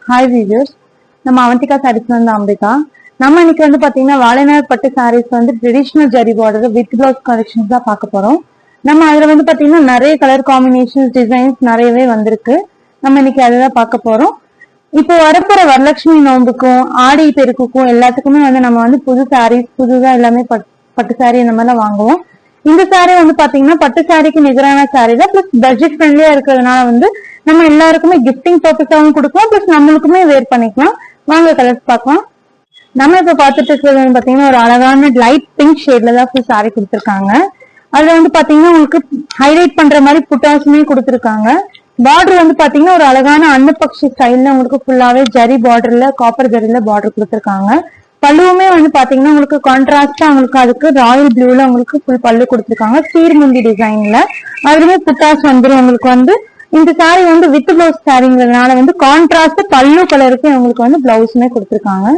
Hi viewers, நம்ம அவந்திகா சாரீஸ்ல இருந்து அம்பிகா. நம்ம இன்னைக்கு வந்து பாத்தீங்கன்னா வாழைநார் பட்டு சாரீஸ் வந்து traditional zari border with blouse collections தான் பார்க்க போறோம். நம்ம அதுல வந்து பாத்தீங்கன்னா நிறைய கலர் காம்பினேஷன்ஸ் டிசைன்ஸ் நிறையவே வந்திருக்கு. நம்ம இன்னைக்கு அதுதான் பார்க்க போறோம். இப்போ வரப்போற வரலட்சுமி நோம்புக்கும் ஆடி பெருக்குக்கும் எல்லாத்துக்குமே வந்து நம்ம வந்து புது சாரீஸ் புதுதா எல்லாமே பட்டு சாரி இந்த மாதிரிலாம் வாங்குவோம். இந்த சாரி வந்து பாத்தீங்கன்னா பட்டு சாரிக்கு நிகரான சாரி தான், பிளஸ் பட்ஜெட் ஃப்ரெண்ட்லியா இருக்கிறதுனால வந்து நம்ம எல்லாருக்குமே கிஃப்டிங் பர்பஸாவும் கொடுக்கலாம், பிளஸ் நம்மளுக்குமே வேர் பண்ணிக்கலாம். வாங்க கலர்ஸ் பார்க்கலாம். நம்ம இப்ப பாத்துட்டு இருக்கிறது பாத்தீங்கன்னா ஒரு அழகான லைட் பிங்க் ஷேட்ல தான் ஃபுல் சாரி கொடுத்துருக்காங்க. அதுல வந்து பாத்தீங்கன்னா உங்களுக்கு ஹைலைட் பண்ற மாதிரி புட்டாசுமே கொடுத்துருக்காங்க. பார்டர் வந்து பாத்தீங்கன்னா ஒரு அழகான அன்னப்பக்ஷி ஸ்டைல்ல உங்களுக்கு ஃபுல்லாவே ஜரி பார்டர்ல காப்பர் ஜரில பார்டர் கொடுத்துருக்காங்க. பல்லுவுமே வந்து பாத்தீங்கன்னா உங்களுக்கு கான்ட்ராஸ்டா உங்களுக்கு அதுக்கு ராயல் ப்ளூல உங்களுக்கு ஃபுல் பல்லு கொடுத்துருக்காங்க. சீர்முந்தி டிசைன்ல அதுலயுமே புட்டாஸ் வந்துடும். உங்களுக்கு வந்து இந்த சாரி வந்து வித் பிளவுஸ் சாரிங்கிறதுனால வந்து கான்ட்ராஸ்ட் பல்லு கலருக்கு உங்களுக்கு வந்து பிளவுஸுமே கொடுத்துருக்காங்க.